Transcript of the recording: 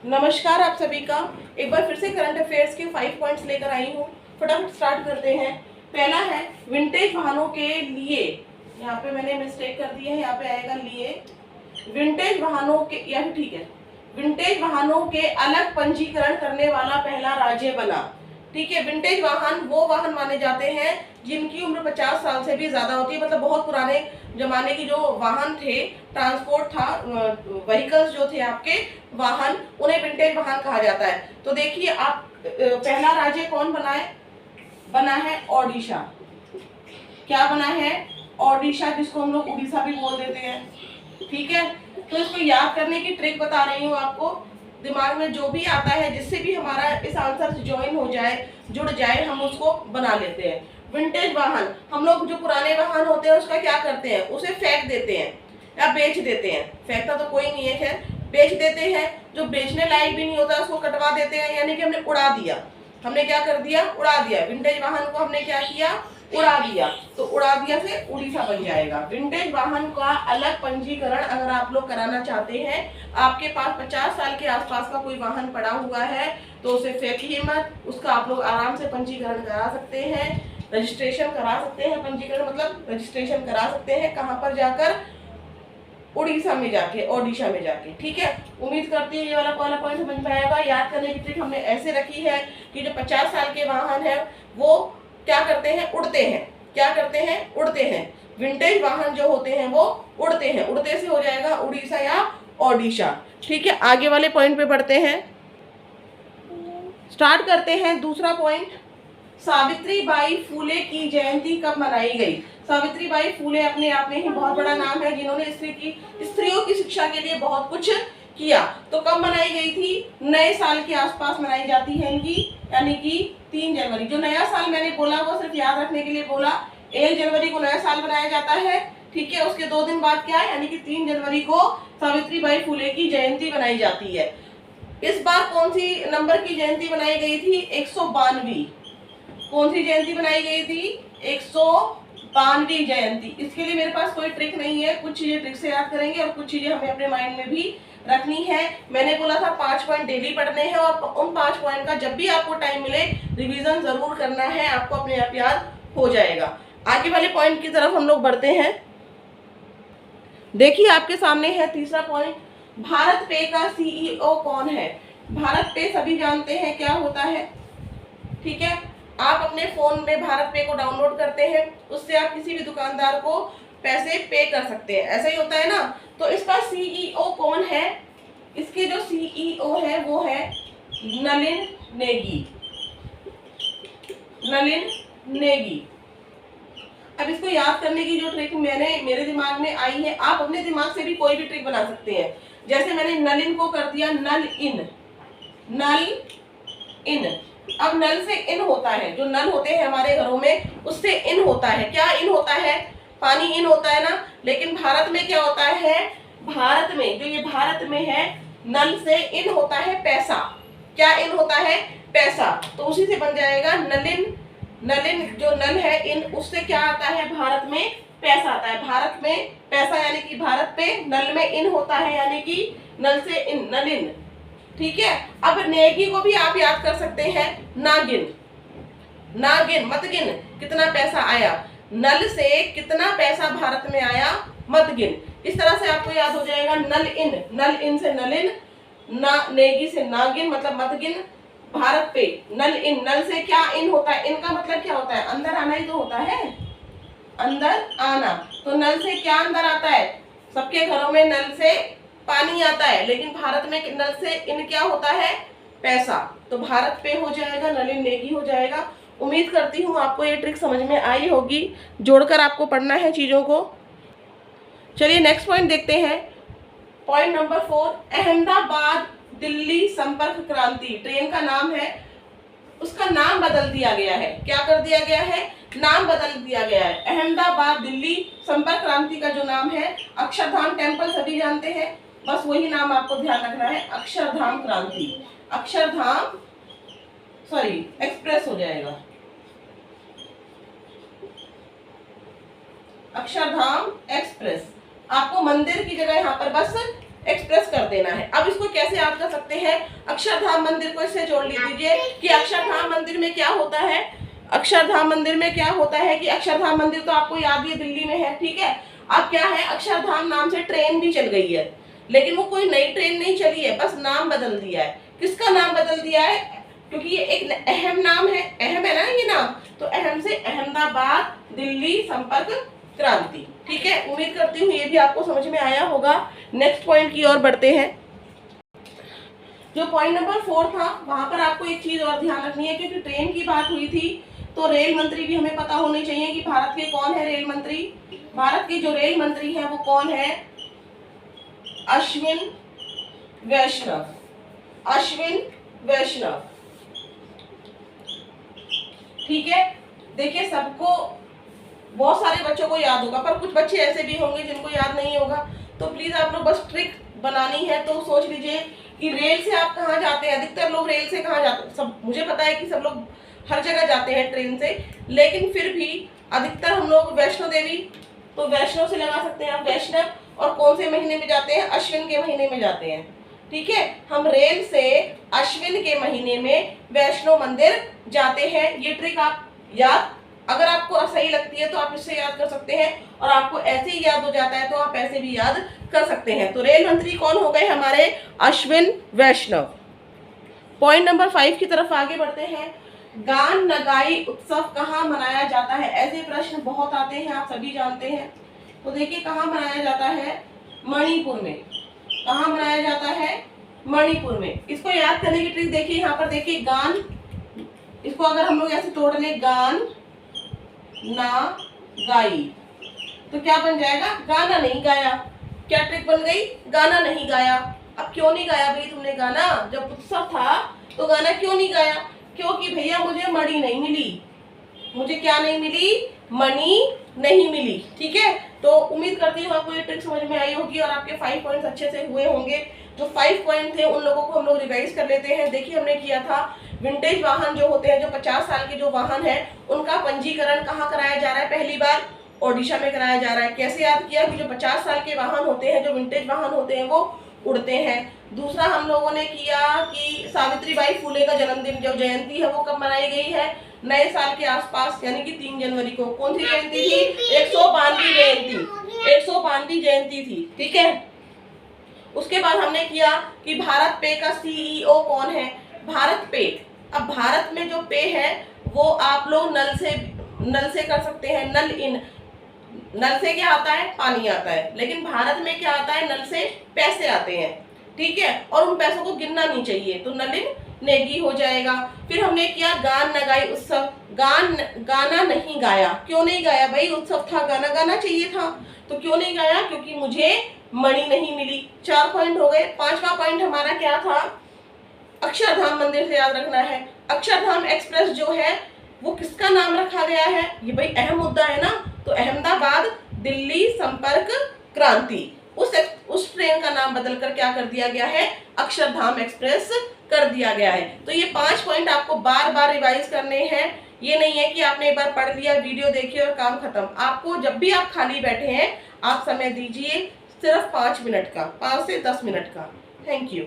नमस्कार आप सभी का। एक बार फिर से करंट अफेयर्स के 5 पॉइंट्स लेकर आई हूँ। फटाफट स्टार्ट करते हैं। पहला है विंटेज वाहनों के लिए, यहाँ पे मैंने मिस्टेक कर दी है, यहाँ पे आएगा लिए। विंटेज वाहनों के, या फिर ठीक है, विंटेज वाहनों के अलग पंजीकरण करने वाला पहला राज्य बना। ठीक है, विंटेज वाहन वो वाहन माने जाते हैं जिनकी उम्र 50 साल से भी ज्यादा होती है, मतलब बहुत पुराने जमाने की जो वाहन थे, ट्रांसपोर्ट था, व्हीकल्स जो थे आपके वाहन, उन्हें विंटेज वाहन कहा जाता है। तो देखिए आप, पहला राज्य कौन बना है? बना है ओडिशा। क्या बना है? ओडिशा, जिसको हम लोग उड़ीसा भी बोल देते हैं। ठीक है, तो इसको याद करने की ट्रिक बता रही हूँ आपको। दिमाग में जो भी आता है, जिससे भी हमारा इस आंसर से ज्वाइन हो जाए, जुड़ जाए, हम उसको बना लेते हैं। विंटेज वाहन, हम लोग जो पुराने वाहन होते हैं उसका क्या करते हैं? उसे फेंक देते हैं या बेच देते हैं। फेंकता तो कोई नहीं है, खैर बेच देते हैं। जो बेचने लायक भी नहीं होता उसको कटवा देते हैं, यानी कि हमने उड़ा दिया। हमने क्या कर दिया? उड़ा दिया। विंटेज वाहन को हमने क्या किया? उड़ा दिया। तो उड़ा दिया से उड़ीसा बन जाएगा। विंटेज वाहन का अलग पंजीकरण अगर आप लोग कराना चाहते हैं, आपके पास 50 साल के आसपास का कोई वाहन पड़ा हुआ है तो उसे फेंकिए मत, उसका आप लोग आराम से पंजीकरण करा सकते हैं, रजिस्ट्रेशन करा सकते हैं। पंजीकरण मतलब रजिस्ट्रेशन करा सकते हैं, कहाँ पर जाकर? उड़ीसा में जाके, ओडिशा में जाके। ठीक है, उम्मीद करती हूँ ये वाला पॉइंट समझ में आएगा। याद करने की ट्रिक हमने ऐसे रखी है कि जो 50 साल के वाहन है वो क्या करते हैं? उड़ते हैं। क्या करते हैं? उड़ते हैं। विंटेज वाहन जो होते हैं वो उड़ते हैं। उड़ते से हो जाएगा उड़ीसा या ओडिशा। ठीक है, आगे वाले पॉइंट पे बढ़ते हैं। स्टार्ट करते हैं दूसरा पॉइंट। सावित्रीबाई फूले की जयंती कब मनाई गई? सावित्रीबाई फूले अपने आप में ही बहुत बड़ा नाम है, जिन्होंने स्त्रियों की शिक्षा के लिए बहुत कुछ किया। तो कब मनाई गई थी? नए साल के आसपास मनाई जाती है इनकी, यानी कि 3 जनवरी। जो नया साल मैंने बोला वो सिर्फ याद रखने के लिए बोला। 1 जनवरी को नया साल मनाया जाता है। ठीक है, उसके 2 दिन बाद क्या है, यानी कि 3 जनवरी को सावित्रीबाई फूले की जयंती मनाई जाती है। इस बार कौन सी नंबर की जयंती बनाई गई थी? 192। कौन सी जयंती बनाई गई थी? 192 जयंती। इसके लिए मेरे पास कोई ट्रिक नहीं है, कुछ चीजें ट्रिक से याद करेंगे और कुछ चीजें हमें अपने माइंड में भी रखनी है। मैंने बोला था 5 पॉइंट डेली पढ़ने हैं और उन 5 पॉइंट का जब भी आपको टाइम मिले रिवीजन जरूर करना है, आपको अपने आप याद हो जाएगा। आगे वाले पॉइंट की तरफ हम लोग बढ़ते हैं। देखिए आपके सामने है तीसरा पॉइंट। भारत पे का सीईओ कौन है? भारत पे सभी जानते हैं क्या होता है। ठीक है, आप अपने फोन में भारत पे को डाउनलोड करते हैं, उससे आप किसी भी दुकानदार को पैसे पे कर सकते हैं, ऐसा ही होता है ना। तो इसका सीईओ कौन है? इसके जो सीईओ है वो है नलिन नेगी। नलिन नेगी। अब इसको याद करने की जो ट्रिक मेरे दिमाग में आई है, आप अपने दिमाग से भी कोई भी ट्रिक बना सकते हैं। जैसे मैंने नलिन को कर दिया नल इन। नल इन। अब नल से इन होता है, जो नल होते हैं हमारे घरों में उससे इन होता है। क्या इन होता है? पानी इन होता है ना। लेकिन भारत में क्या होता है? भारत में, जो ये भारत में है, नल से इन होता है पैसा। क्या इन होता है? पैसा। तो उसी से बन जाएगा नलिन। नलिन जो नल है इन, उससे क्या आता है? भारत में पैसा आता है। भारत में पैसा यानी कि भारत पे, नल में इन होता है यानी कि नल से इन, नलिन। ठीक है, अब नेगी को भी आप याद कर सकते हैं नागिन। नागिन, मत गिन कितना पैसा आया। नल से कितना पैसा भारत में आया, मत गिन। इस तरह से आपको याद हो जाएगा नल इन। नल इन से नलिन, ना नेगी से नागिन, मतलब मत गिन। भारत पे नल इन। नल से क्या इन होता है? इन का मतलब क्या होता है? अंदर आना ही तो होता है, अंदर आना। तो नल से क्या अंदर आता है? सबके घरों में नल से पानी आता है, लेकिन भारत में नल से इन क्या होता है? पैसा। तो भारत पे हो जाएगा, नलिन नेगी हो जाएगा। उम्मीद करती हूँ आपको ये ट्रिक समझ में आई होगी। जोड़कर आपको पढ़ना है चीजों को। चलिए नेक्स्ट पॉइंट देखते हैं। पॉइंट नंबर 4, अहमदाबाद दिल्ली संपर्क क्रांति ट्रेन का नाम है, उसका नाम बदल दिया गया है। क्या कर दिया गया है? नाम बदल दिया गया है। अहमदाबाद दिल्ली संपर्क क्रांति का जो नाम है, अक्षरधाम टेम्पल सभी जानते हैं, बस वही नाम आपको ध्यान रखना है, अक्षरधाम क्रांति। अक्षरधाम सॉरी एक्सप्रेस हो जाएगा, अक्षरधाम एक्सप्रेस। आपको मंदिर की जगह यहाँ पर बस एक्सप्रेस कर देना है। अब इसको कैसे याद कर सकते हैं, अक्षरधाम मंदिर को इससे जोड़ लीजिए कि अक्षरधाम मंदिर में क्या होता है, अक्षरधाम मंदिर में क्या होता है कि अक्षरधाम मंदिर तो आपको याद ही दिल्ली में है, ठीक है। अब क्या है, अक्षरधाम नाम से ट्रेन भी चल गई है, लेकिन वो कोई नई ट्रेन नहीं चली है, बस नाम बदल दिया है। किसका नाम बदल दिया है, क्योंकि ये एक अहम नाम है, अहम है ना ये नाम, तो अहम से अहमदाबाद दिल्ली संपर्क क्रांति, ठीक है। उम्मीद करती हूँ ये भी आपको समझ में आया होगा। नेक्स्ट पॉइंट की ओर बढ़ते हैं। जो पॉइंट नंबर 4 था, वहां पर आपको एक चीज और ध्यान रखनी है, क्योंकि ट्रेन की बात हुई थी तो रेल मंत्री भी हमें पता होने चाहिए कि भारत के कौन है रेल मंत्री। भारत के जो रेल मंत्री हैं वो कौन है, अश्विन वैष्णव, अश्विन वैष्णव, ठीक है। देखिए सबको, बहुत सारे बच्चों को याद होगा, पर कुछ बच्चे ऐसे भी होंगे जिनको याद नहीं होगा, तो प्लीज आप लोग बस ट्रिक बनानी है तो सोच लीजिए कि रेल से आप कहाँ जाते हैं। अधिकतर लोग रेल से कहाँ जाते हैं, सब मुझे पता है कि सब लोग हर जगह जाते हैं ट्रेन से, लेकिन फिर भी अधिकतर हम लोग वैष्णो देवी, तो वैष्णव से लगा सकते हैं आप वैष्णव, और कौन से महीने में जाते हैं, अश्विन के महीने में जाते हैं, ठीक है। हम रेल से अश्विन के महीने में वैष्णो मंदिर जाते हैं। ये ट्रिक आप याद, अगर आपको सही लगती है तो आप इससे याद कर सकते हैं, और आपको ऐसे ही याद हो जाता है तो आप ऐसे भी याद कर सकते हैं। तो रेल मंत्री कौन हो गए हमारे, अश्विन वैष्णव। पॉइंट नंबर 5 की तरफ आगे बढ़ते हैं। गान नगाई उत्सव कहाँ मनाया जाता है, ऐसे प्रश्न बहुत आते हैं, आप सभी जानते हैं। तो देखिए कहाँ मनाया जाता है, मणिपुर में। कहाँ मनाया जाता है, मणिपुर में। इसको याद करने की ट्रिक देखिए, यहाँ पर देखिए गान, इसको अगर हम लोग ऐसे तोड़ लें, गान ना गाई, तो क्या बन जाएगा, गाना नहीं गाया। क्या ट्रिक बन गई, गाना नहीं गाया। अब क्यों नहीं गाया भाई तुमने गाना, जब उत्सव था तो गाना क्यों नहीं गाया, क्योंकि भैया मुझे मणि नहीं मिली, मुझे क्या नहीं मिली, मणि नहीं मिली, ठीक है। तो उम्मीद करती हूँ आपको ये ट्रिक समझ में आई होगी और आपके 5 पॉइंट्स अच्छे से हुए होंगे। जो 5 पॉइंट थे उन लोगों को हम लोग रिवाइज कर लेते हैं। देखिए हमने किया था विंटेज वाहन जो होते हैं, जो 50 साल के जो वाहन है, उनका पंजीकरण कहाँ कराया जा रहा है, पहली बार ओडिशा में कराया जा रहा है। कैसे याद किया कि जो 50 साल के वाहन होते हैं, जो विंटेज वाहन होते हैं, वो उड़ते हैं। दूसरा हम लोगों ने किया कि सावित्रीबाई फुले का जन्मदिन जो जयंती है वो कब मनाई गई है, नए साल के आसपास, यानी कि 3 जनवरी को। कौन सी जयंती थी, 152वीं जयंती, 152वीं जयंती थी, ठीक है। उसके बाद हमने किया कि भारत पे का सीईओ कौन है, भारत पे। अब भारत में जो पे है वो आप लोग नल से कर सकते हैं, नल इन, नल से क्या आता है, पानी आता है, लेकिन भारत में क्या आता है, नल से पैसे आते हैं, ठीक है। और उन पैसों को गिनना नहीं चाहिए, तो नलिन नेगी हो जाएगा। फिर हमने किया गान नगाई उत्सव, गाना नहीं गाया। क्यों नहीं गाया भाई, उत्सव था, गाना गाना चाहिए था, तो क्यों नहीं गाया, क्योंकि मुझे मणि नहीं मिली। 4 पॉइंट हो गए। 5वां पॉइंट हमारा क्या था, अक्षरधाम मंदिर से याद रखना है। अक्षरधाम एक्सप्रेस जो है वो किसका नाम रखा गया है, ये भाई अहम मुद्दा है ना, तो अहमदाबाद दिल्ली संपर्क क्रांति, उस ट्रेन का नाम बदलकर क्या कर दिया गया है, अक्षरधाम एक्सप्रेस कर दिया गया है। तो ये 5 पॉइंट आपको बार बार रिवाइज करने हैं। ये नहीं है कि आपने एक बार पढ़ लिया, वीडियो देखिए और काम खत्म। आपको जब भी आप खाली बैठे हैं आप समय दीजिए सिर्फ 5 मिनट का, 5 से 10 मिनट का। Thank you.